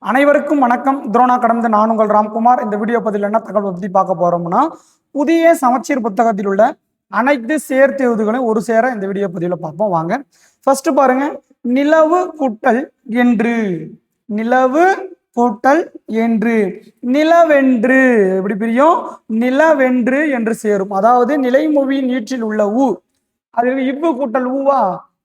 அனைவருக்கும் வணக்கம். துரோணா கடந்த நான் உங்கள் ராம்குமார். இந்த வீடியோ பதில் என்ன தகவல் பற்றி பார்க்க போறோம்னா, புதிய சமச்சீர் புத்தகத்தில் உள்ள அனைத்து சேர்த்தெழுதுகளையும் ஒரு சேர இந்த வீடியோ பதிவில் பார்ப்போம். வாங்க. ஃபர்ஸ்ட் பாருங்க, நிலவு கூட்டல் என்று. நிலவு கூட்டல் என்று. நிலவென்று எப்படி பிரியும்? நிலவென்று என்று சேரும். அதாவது நிலைமொழியின் ஈற்றில் உள்ள ஊ, அது இவ்வு கூட்டல் ஊவா,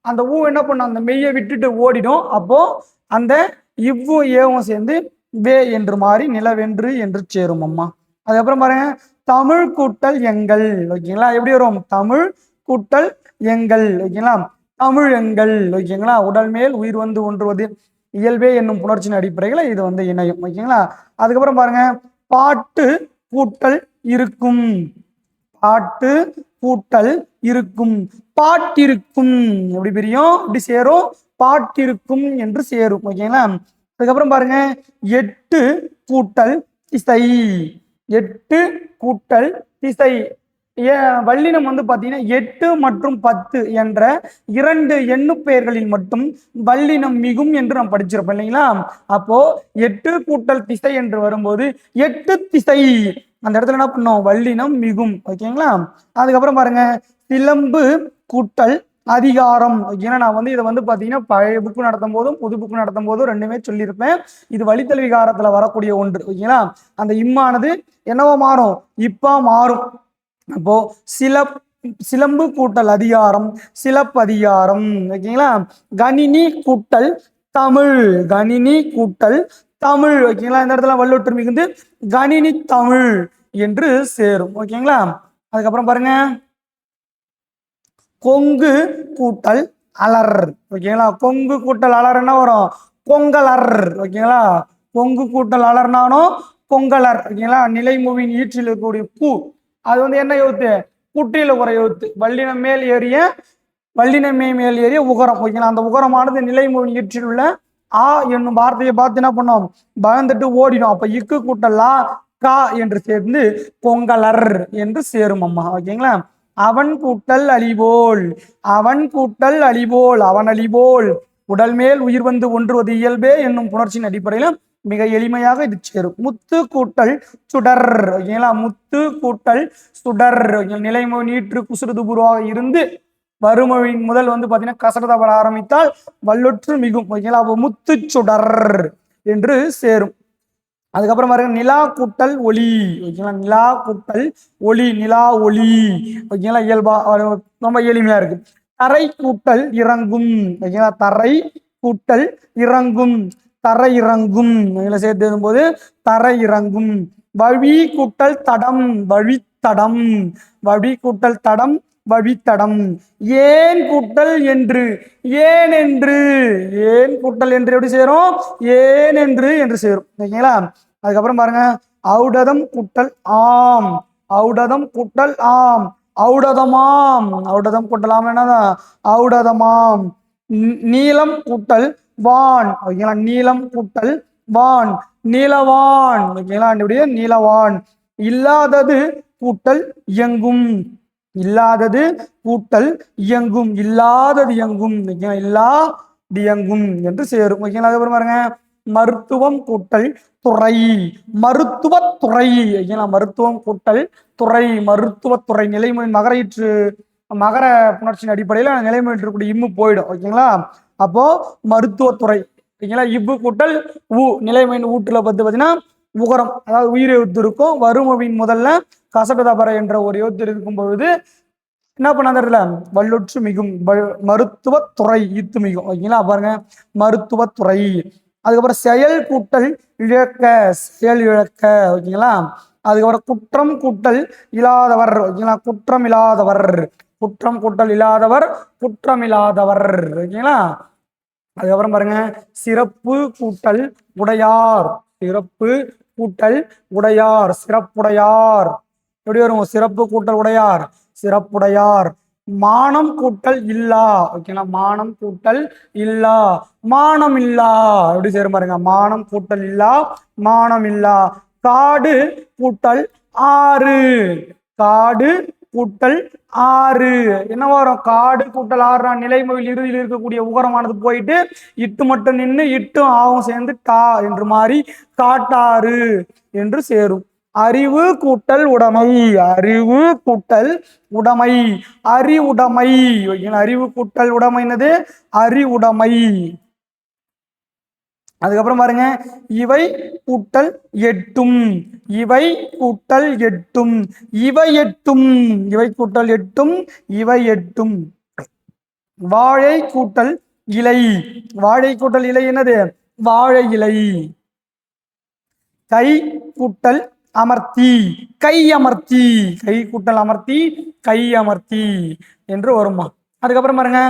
அந்த ஊ என்ன பண்ணும்? அந்த மெய்யை விட்டுட்டு ஓடிடும். அப்போ அந்த இவ்வு ஏவும் சேர்ந்து வே என்று மாறி நிலவென்று என்று சேரும் அம்மா. அதுக்கப்புறம் பாருங்க, தமிழ் கூட்டல் எங்கள். ஓகேங்களா? எப்படி வரும்? தமிழ் கூட்டல் எங்கள். ஓகேங்களா? தமிழ் எங்கள். ஓகேங்களா? உடல் மேல் உயிர் வந்து ஒன்றுவது இயல்பே என்னும் புணர்ச்சியின் அடிப்படையில் இது வந்து இணையும். ஓகேங்களா? அதுக்கப்புறம் பாருங்க, பாட்டு கூட்டல் இருக்கும். பாட்டு கூட்டல் இருக்கும். பாட்டிருக்கும் எப்படி பிரியும்? இப்படி சேரும். பாட்டிருக்கும் என்று சேரும். ஓகேங்களா? அதுக்கப்புறம் பாருங்க, எட்டு கூட்டல் திசை. எட்டு கூட்டல் திசை. வல்லினம் வந்து பாத்தீங்கன்னா 8 மற்றும் 10 என்ற இரண்டு எண்ணு பெயர்களில் மட்டும் வல்லினம் மிகும் என்று நாம் படிச்சிருப்போம் இல்லைங்களா? அப்போ 8 கூட்டல் திசை என்று வரும்போது 8 திசை, அந்த இடத்துல என்ன பண்ணோம்? வல்லினம் மிகும். ஓகேங்களா? அதுக்கப்புறம் பாருங்க, சிலம்பு கூட்டல் அதிகாரம். ஏன்னா நான் வந்து இதை வந்து பாத்தீங்கன்னா பழைய புக்கு நடத்தும் போதும் புது புக்கு நடத்தும் போதும் ரெண்டுமே சொல்லியிருப்பேன். இது வழித்தல் விகாரத்துல வரக்கூடிய ஒன்று. ஓகேங்களா? அந்த இம்மானது என்னவோ மாறும், இப்பா மாறும். அப்போ சிலம்பு கூட்டல் அதிகாரம், சிலப்பதிகாரம். ஓகேங்களா? கணினி கூட்டல் தமிழ். கணினி கூட்டல் தமிழ். ஓகேங்களா? இந்த இடத்துல வல்லொற்று மிகுந்து கணினி தமிழ் என்று சேரும். ஓகேங்களா? அதுக்கப்புறம் பாருங்க, கொங்கு கூட்டல் அலர். ஓகேங்களா? கொங்கு கூட்டல் அலர் என்ன வரும்? பொங்கலர். ஓகேங்களா? கொங்கு கூட்டல் அலர்னானோ பொங்கலர். ஓகேங்களா? நிலைமொழியின் ஈற்றில் இருக்கக்கூடிய பூ, அது வந்து என்ன எழுத்து? குட்டியில உரை எழுத்து. வல்லினம் மேல் ஏறிய வல்லினமே மேல் ஏறிய உகரம். ஓகேங்களா? அந்த உகரமானது நிலைமொழி ஈற்றில் உள்ள ஆ என்னும் வார்த்தையை பார்த்து என்ன பண்ணோம்? பயந்துட்டு ஓடிடும். அப்ப இக்கு கூட்டல்லா கா என்று சேர்ந்து பொங்கலர் என்று சேரும் அம்மா. ஓகேங்களா? அவன் கூட்டல் அழிபோல். அவன் கூட்டல் அழிபோல். அவன் அழிபோல். உடல் மேல் உயிர் வந்து ஒன்றுவது இயல்பே என்னும் புணர்ச்சியின் அடிப்படையில மிக எளிமையாக இது சேரும். முத்து கூட்டல் சுடர். ஓகேங்களா? முத்து கூட்டல் சுடர். நிலைமொழி நீற்று குசுறுதுபுருவாக இருந்து வறுமொழியின் முதல் வந்து பாத்தீங்கன்னா கசரத வர ஆரம்பித்தால் வல்லொற்று மிகும். ஓகேங்களா? அப்போ முத்து சுடர் என்று சேரும். அதுக்கப்புறம் பாருங்க, நிலா கூட்டல் ஒளி. ஓகேங்களா? நிலா கூட்டல் ஒளி. நிலா ஒளி. ஓகேங்களா? இயல்பா ரொம்ப எளிமையா இருக்கு. தரை கூட்டல் இறங்கும். ஓகேங்களா? தரை கூட்டல் இறங்கும். தரை இறங்கும். சேர்த்து எழுதும்போது தரை இறங்கும். வழி கூட்டல் தடம். வழித்தடம். வழி கூட்டல் தடம். வழித்தடம். ஏன் கூட்டல் என்று. ஏன் என்று. ஏன் கூட்டல் என்று எப்படி சேரும்? ஏன் என்று சேரும். ஓகேங்களா? அதுக்கப்புறம் பாருங்க, ஔடதம் கூட்டல் ஆம். ஔடதம் கூட்டல் ஆம். ஔடதமாம். ஔடதம் கூட்டல் ஆம் என்னதான்? ஔடதமாம். நீலம் கூட்டல் வான். ஓகேங்களா? நீலம் கூட்டல் வான். நீலவான். ஓகேங்களா? நீலவான். இல்லாதது கூட்டல் இயங்கும். இல்லாதது கூட்டல் இயங்கும். இல்லாதது இயங்கும். இல்லாது இயங்கும் என்று சேரும். ஓகேங்களா? அதுக்கப்புறம் பாருங்க, மருத்துவம் கூட்டல் துறை. மருத்துவத்துறை. ஓகேங்களா? மருத்துவம் கூட்டல் துறை. மருத்துவத்துறை. நிலைமொழி மகரயிற்று மகர புணர்ச்சியின் அடிப்படையில் நிலைமொழி இருக்கக்கூடிய இம்மு போயிடும். ஓகேங்களா? அப்போ மருத்துவத்துறை. ஓகேங்களா? இவ்வு கூட்டல் ஊ. நிலைமொழியின் ஊட்டுல பார்த்தீங்கன்னா உகரம், அதாவது உயிர் எழுத்து இருக்கும். வறுமொழியின் முதல்ல கசடதபர என்ற ஒரு எழுத்து இருக்கும் பொழுது என்ன பண்ணாத வல்லொற்று மிகும். மருத்துவத்துறை ஈத்து மிகும். ஓகேங்களா? பாருங்க, மருத்துவத்துறை. அதுக்கப்புறம் செயல் கூட்டல் இழக்க. செயல் இழக்க. ஓகேங்களா? அதுக்கப்புறம் குற்றம் கூட்டல் இல்லாதவர். ஓகேங்களா? குற்றம் இல்லாதவர். குற்றம் கூட்டல் இல்லாதவர். குற்றம் இல்லாதவர். ஓகேங்களா? அதுக்கப்புறம் பாருங்க, சிறப்பு கூட்டல் உடையார். சிறப்பு கூட்டல் உடையார். சிறப்புடையார். எப்படி வரும்? சிறப்பு கூட்டல் உடையார். சிறப்புடையார். மானம் கூட்டல் இல்லா. ஓகேங்களா? மானம் கூட்டல் இல்லா. மானம் இல்லா. எப்படி சேரும் பாருங்க? மானம் கூட்டல் இல்லா. மானம் இல்லா. காடு கூட்டல் ஆறு. காடு கூட்டல் ஆறு என்ன வரும்? காடு கூட்டல் ஆறு. நிலைமொழியில் இறுதியில் இருக்கக்கூடிய உகரமானது போயிட்டு இட்டு மட்டும் நின்று இட்டும் ஆவும் சேர்ந்து டா என்று மாறி காட்டாறு என்று சேரும். அறிவு கூட்டல் உடைமை, அறிவு கூட்டல் உடைமை, அறிவுடைமை. அறிவு கூட்டல் உடைமைனது அறிவுடைமை. அதுக்கப்புறம் பாருங்க, இவை கூட்டல் எட்டும், இவை கூட்டல் எட்டும், இவை எட்டும், இவை கூட்டல் எட்டும், இவை எட்டும். வாழை கூட்டல் இலை, வாழை கூட்டல் இலை என்னது? வாழை இலை. கை கூட்டல் அமர்த்தி, கை அமர்த்தி, கை கூட்டல் அமர்த்தி, கை அமர்த்தி என்று வருமா. அதுக்கப்புறம் பாருங்க,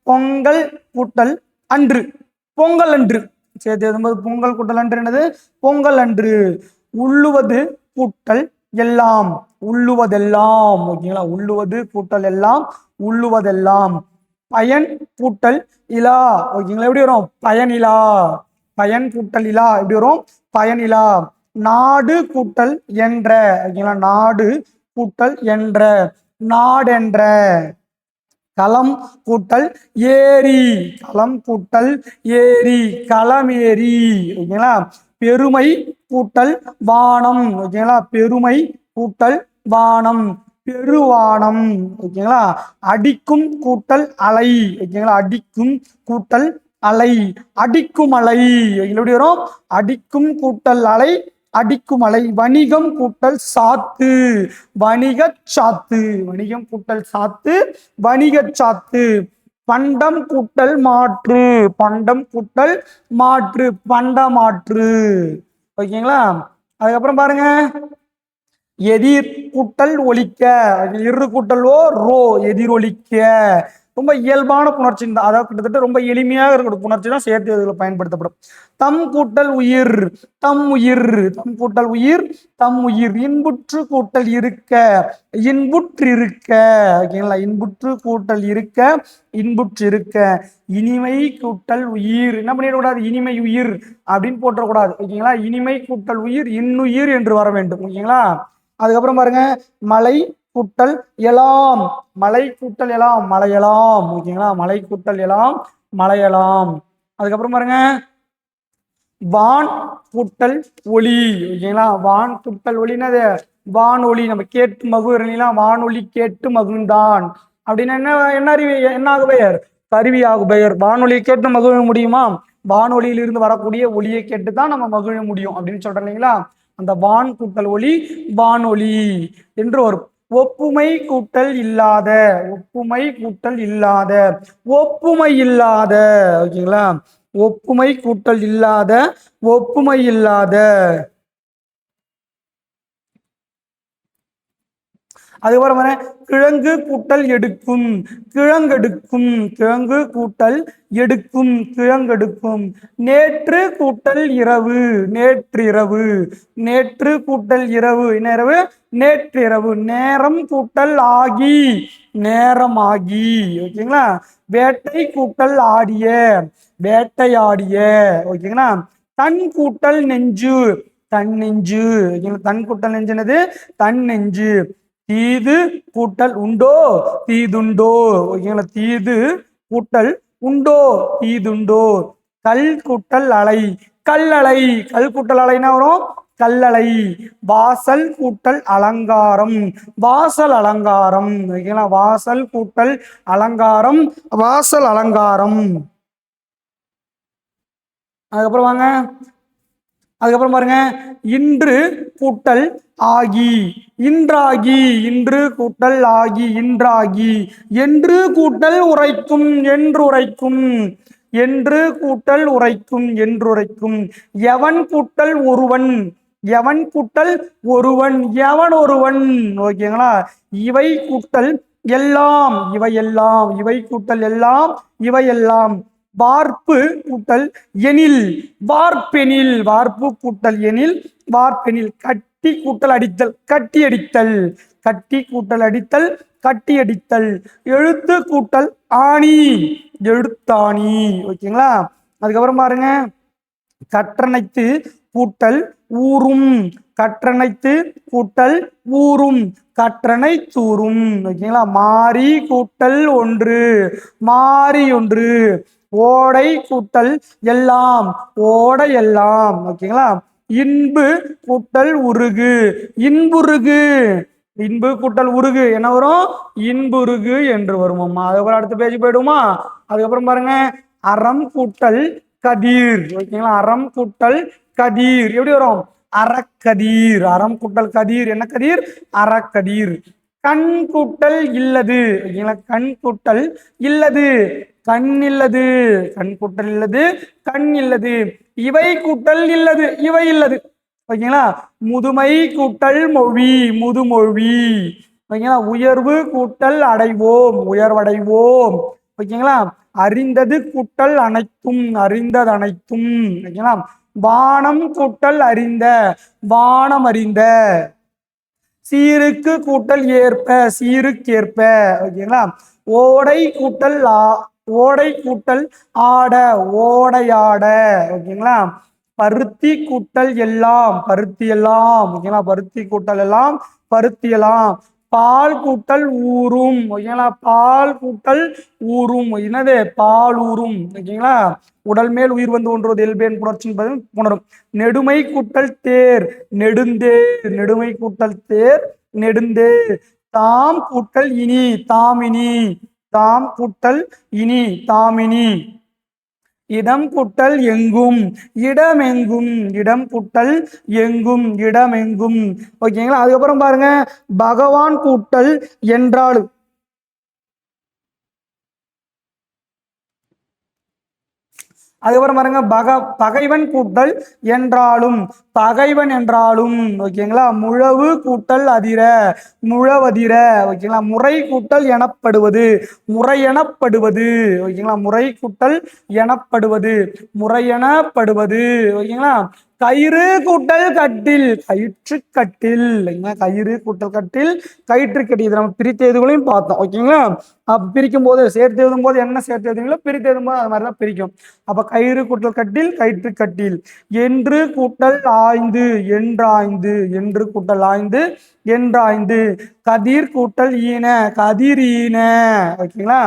பொங்கல் கூட்டல் அன்று, பொங்கல் அன்று சேர்த்து எழுதும்போது பொங்கல் கூட்டல் அன்று என்னது? பொங்கல் அன்று. உள்ளுவது கூட்டல் எல்லாம், உள்ளுவதெல்லாம். ஓகேங்களா? உள்ளுவது கூட்டல் எல்லாம், உள்ளுவதெல்லாம். பயன் கூட்டல் இலா. ஓகேங்களா? எப்படி வரும்? பயனிலா. பயன் கூட்டல் இலா எப்படி வரும்? பயனிலா. நாடு கூட்டல் என்ற. ஓகேங்களா? நாடு கூட்டல் என்ற, நாடென்ற. களம் கூட்டல் ஏரி, களம் கூட்டல் ஏரி, களமேரி. ஓகேங்களா? பெருமை கூட்டல் வானம். ஓகேங்களா? பெருமை கூட்டல் வானம், பெருவானம். ஓகேங்களா? அடிக்கும் கூட்டல் அலை. ஓகேங்களா? அடிக்கும் கூட்டல் அலை, அடிக்கும் அலை. எப்படி வரும்? அடிக்கும் கூட்டல் அலை, அடிக்கும் அலை. வணிகம் கூட்டல் சாத்து, வணிக சாத்து, வணிகம் கூட்டல் சாத்து, வணிக சாத்து. பண்டம் கூட்டல் மாற்று, பண்டம் கூட்டல் மாற்று, பண்டமாற்று. ஓகேங்களா? அதுக்கப்புறம் பாருங்க, எதிர் கூட்டல் ஒலிக்க, இரு கூட்டல் ஓ ரோ, எதிரொலிக்க. ரொம்ப இயல்பான புணர்ச்சி, அதாவது கிட்டத்தட்ட ரொம்ப எளிமையாக இருக்கிற புணர்ச்சி தான் சேர்த்து இதில் பயன்படுத்தப்படும். தம் கூட்டல் உயிர், தம் உயிர், தம் கூட்டல் உயிர், தம் உயிர். இன்புற்று கூட்டல் இருக்க, இன்புற்று இருக்க. ஓகேங்களா? இன்புற்று கூட்டல் இருக்க, இன்புற்று இருக்க. இனிமை கூட்டல் உயிர், என்ன பண்ணிடக்கூடாது? இனிமை உயிர் அப்படின்னு போட்டக்கூடாது. ஓகேங்களா? இனிமை கூட்டல் உயிர், இன்னுயிர் என்று வர வேண்டும். ஓகேங்களா? அதுக்கப்புறம் பாருங்க, மலை கூட்டல் எலாம், மலை கூட்டல் எலாம், மலையலாம். ஓகேங்களா? மலை கூட்டல் எலாம், மலையலாம். அதுக்கப்புறம் பாருங்க, வான் கூட்டல் ஒளி. ஓகேங்களா? வான் கூட்டல் ஒளினது வானொலி. நம்ம கேட்டு மகுறா, வானொலி கேட்டு மகிழ்ந்தான் அப்படின்னா என்ன? என்ன அறிவு? என்ன ஆகு பெயர்? கருவி ஆகு பெயர். வானொலியை கேட்டு மகிழ முடியுமா? வானொலியிலிருந்து வரக்கூடிய ஒளியை கேட்டு தான் நம்ம மகிழ முடியும் அப்படின்னு சொல்றோம் இல்லைங்களா? அந்த வான் கூட்டல் ஒளி, வானொலி என்று வரும். ஒப்புமை கூட்டல் இல்லாத, ஒப்புமை கூட்டல் இல்லாத, ஒப்புமை இல்லாத. ஓகேங்களா? ஒப்புமை கூட்டல் இல்லாத, ஒப்புமை இல்லாத. அதுக்கப்புறம் கிழங்கு கூட்டல் எடுக்கும், கிழங்கெடுக்கும், கிழங்கு கூட்டல் எடுக்கும், கிழங்கெடுக்கும். நேற்று கூட்டல் இரவு, நேற்று இரவு, நேற்று கூட்டல் இரவு, என்ன இரவு? நேற்று இரவு. நேரம் கூட்டல் ஆகி, நேரம் ஆகி. ஓகேங்களா? வேட்டை கூட்டல் ஆடிய, வேட்டையாடிய. ஓகேங்களா? தன் கூட்டல் நெஞ்சு, தன் நெஞ்சு. ஓகேங்களா? தன் கூட்டல் நெஞ்சுனது தன் நெஞ்சு. தீது கூட்டல் உண்டோ, தீதுண்டோ. ஓகேங்களா? தீது கூட்டல் உண்டோ, தீதுண்டோ. கல் கூட்டல் அலை, கல்லலை. கல் கூட்டல் அலைனா வரும்? கல்லலை. வாசல் கூட்டல் அலங்காரம், வாசல் அலங்காரம். ஓகேங்களா? வாசல் கூட்டல் அலங்காரம், வாசல் அலங்காரம். அதுக்கப்புறம் வாங்க, அதுக்கப்புறம் பாருங்க, இன்று கூட்டல் ஆகி, இன்றாகி, இன்று கூட்டல் ஆகி, இன்றாகி. என்று கூட்டல் உரைக்கும், என்று உரைக்கும், என்று கூட்டல் உரைக்கும், என்று உரைக்கும். எவன் கூட்டல் ஒருவன், எவன் கூட்டல் ஒருவன், எவன் ஒருவன். ஓகேங்களா? இவை கூட்டல் எல்லாம், இவை எல்லாம், இவை கூட்டல் எல்லாம், இவை எல்லாம். வார்ப்பு கூட்டல் எனில், வார்ப்பெனில், வார்ப்பு கூட்டல் எனில், வார்ப்பெனில். கட்டி கூட்டல் அடித்தல், கட்டி அடித்தல், கட்டி கூட்டல் அடித்தல், கட்டி அடித்தல். எழுத்து கூட்டல் ஆணி, எழுத்தாணி. ஓகேங்களா? அதுக்கப்புறம் பாருங்க, கற்றணைத்து கூட்டல் ஊரும், கற்றனைத்து கூட்டல் ஊரும், கற்றனை தூரும். ஓகேங்களா? மாறி கூட்டல் ஒன்று, மாறி ஒன்று. ஓடை கூட்டல் எல்லாம், ஓடை எல்லாம். ஓகேங்களா? இன்பு கூட்டல் உருகு, இன்புருகு. இன்பு கூட்டல் உருகு என்ன வரும்? இன்புருகு என்று வருமாம்மா. அதுக்கப்புறம் அடுத்த பேஜ் போயிடுமா? அதுக்கப்புறம் பாருங்க, அறம் கூட்டல் கதிர். ஓகேங்களா? அறம் கூட்டல் கதிர் எப்படி வரும்? அறக்கதிர். அறம் கூட்டல் கதிர் என்ன கதிர்? அறக்கதிர். கண் கூட்டல் இல்லது. ஓகேங்களா? கண் கூட்டல் இல்லது, கண் இல்லது. கண் கூட்டல் இல்லது, கண் இல்லது. இவை கூட்டல் இல்லது, இவை இல்லது. ஓகேங்களா? முதுமை கூட்டல் மொழி, முதுமொழி. ஓகேங்களா? உயர்வு கூட்டல் அடைவோம், உயர்வடைவோம். ஓகேங்களா? அறிந்தது கூட்டல் அனைத்தும், அறிந்தது அனைத்தும். ஓகேங்களா? வானம் கூட்டல் அறிந்த, வானம் அறிந்த. சீருக்கு கூட்டல் ஏற்ப, சீருக்கேற்ப. ஓகேங்களா? ஓடை கூட்டல் ஓடை கூட்டல் ஆட, ஓடையாட. ஓகேங்களா? பருத்தி கூட்டல் எல்லாம், பருத்தி எல்லாம். ஓகேங்களா? பருத்தி கூட்டல் எல்லாம், பருத்தி எல்லாம். பால் கூட்டல் ஊரும். ஓகேங்களா? பால் கூட்டல் ஊரும். என்னது? பால் ஊரும். ஓகேங்களா? உடல் மேல் உயிர் வந்து ஒன்றுவது இயல்பேன் புணர்ச்சி புணரும். நெடுமை கூட்டல் தேர், நெடுந்தேர். நெடுமை கூட்டல் தேர், நெடுந்தேர். தாம் கூட்டல் இனி, தாமினி. தாம் கூட்டல் இனி, தாமினி. இடம் கூட்டல் எங்கும், இடமெங்கும். இடம் கூட்டல் எங்கும், இடமெங்கும். ஓகேங்களா? அதுக்கப்புறம் பாருங்க, பகவான் கூட்டல் என்றால். அதுக்கப்புறம் பாருங்க, பகைவன் கூட்டல் என்றாலும், பகைவன் என்றாலும். ஓகேங்களா? முழவு கூட்டல் அதிர, முழவதிர. ஓகேங்களா? முறை கூட்டல் எனப்படுவது, முறை எனப்படுவது. ஓகேங்களா? முறை கூட்டல் எனப்படுவது, முறை எனப்படுவது. ஓகேங்களா? கயிறு கூட்டல் கட்டில், கயிற்று கட்டில். கயிறு கூட்டல் கட்டில், கயிற்று கட்டில். இது நம்ம பிரித்து எழுதுகளையும் பார்த்தோம். ஓகேங்களா? அப்ப பிரிக்கும் போது, சேர்த்து எழுதும் போது என்ன சேர்த்து எழுதுங்களோ பிரித்து எழுதும் போது அது மாதிரிதான் பிரிக்கும். அப்ப கயிறு கூட்டல் கட்டில், கயிற்று கட்டில். என்று கூட்டல் ஆய்ந்து, என்றாய்ந்து. என்று கூட்டல் ஆய்ந்து, என்றாய்ந்து. கதிர் கூட்டல் ஈன, கதிர் ஈன. ஓகேங்களா?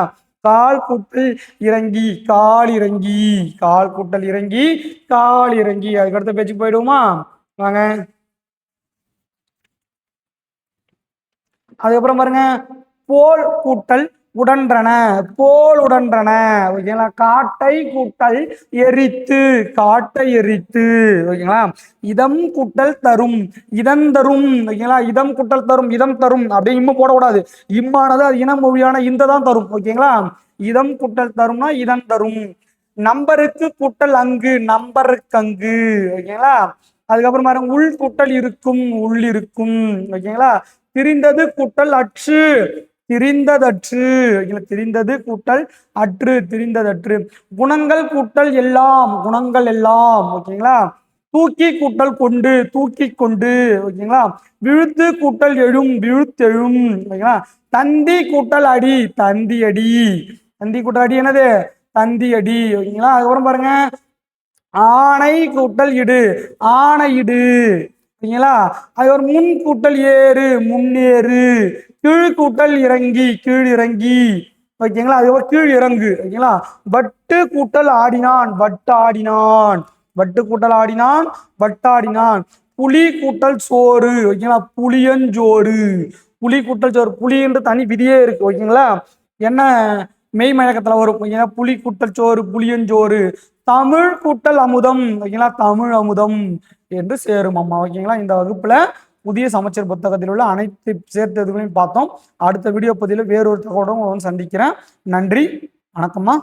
கால் கூட்டல் இறங்கி, கால் இறங்கி. கால் கூட்டல் இறங்கி, கால் இறங்கி. அதுக்கு அடுத்த பேச்சுக்கு போயிடுவோமா? வாங்க. அதுக்கப்புறம் பாருங்க, போல் கூட்டல் உடன்றன, போல் உடன்றன. ஓகேங்களா? காட்டை கூட்டல் எரித்து, காட்டை எரித்து. ஓகேங்களா? இதம் கூட்டல் தரும், இதம் தரும். ஓகேங்களா? இதம் கூட்டல் தரும், இதம் தரும். அப்படியே இம்மு போடக்கூடாது. இம்மானது அது இன மொழியான இந்த தான் தரும். ஓகேங்களா? இதம் கூட்டல் தரும்னா இதம் தரும். நம்பருக்கு கூட்டல் அங்கு, நம்பருக்கு அங்கு. ஓகேங்களா? அதுக்கப்புறம் பாருங்க, உள் கூட்டல் இருக்கும், உள் இருக்கும். ஓகேங்களா? திரிந்தது கூட்டல் அற்று, திரிந்ததற்று. திரிந்தது கூட்டல் அற்று, திரிந்ததற்று. குணங்கள் கூட்டல் எல்லாம், குணங்கள் எல்லாம். ஓகேங்களா? தூக்கி கூட்டல் கொண்டு, தூக்கி கொண்டு. ஓகேங்களா? விழுத்து கூட்டல் எழும், விழுத்தெழும். ஓகேங்களா? தந்தி கூட்டல் அடி, தந்தி அடி. தந்தி கூட்டல் அடி என்னது? தந்தி அடி. ஓகேங்களா? அதுக்கப்புறம் பாருங்க, ஆணை கூட்டல் இடு, ஆணையிடு. ஓகேங்களா? அது ஒரு முன் கூட்டல் ஏறு, முன்னேறு. கீழ் கூட்டல் இறங்கி, கீழ் இறங்கி. ஓகேங்களா? அது கீழ் இறங்கு. ஓகேங்களா? வட்டு கூட்டல் ஆடினான், வட்டு ஆடினான். வட்டு கூட்டல் ஆடினான், வட்டாடினான். புலி கூட்டல் சோறு. ஓகேங்களா? புளியஞ்சோறு. புலி கூட்டல் சோறு. புலி என்று தனி விதியே இருக்கு. ஓகேங்களா? என்ன மெய் மயக்கத்துல வரும். ஓகேங்களா? புலி கூட்டல் சோறு, புளியஞ்சோறு. தமிழ் கூட்டல் அமுதம். ஓகேங்களா? தமிழ் அமுதம் என்று சேரும் அம்மா. ஓகேங்களா? இந்த வகுப்புல புதிய சமச்சீர் புத்தகத்தில் உள்ள அனைத்து சேர்த்து எதுகளையும் பார்த்தோம். அடுத்த வீடியோ பதிவில் வேறொரு தகவலும் சந்திக்கிறேன். நன்றி, வணக்கம்மா.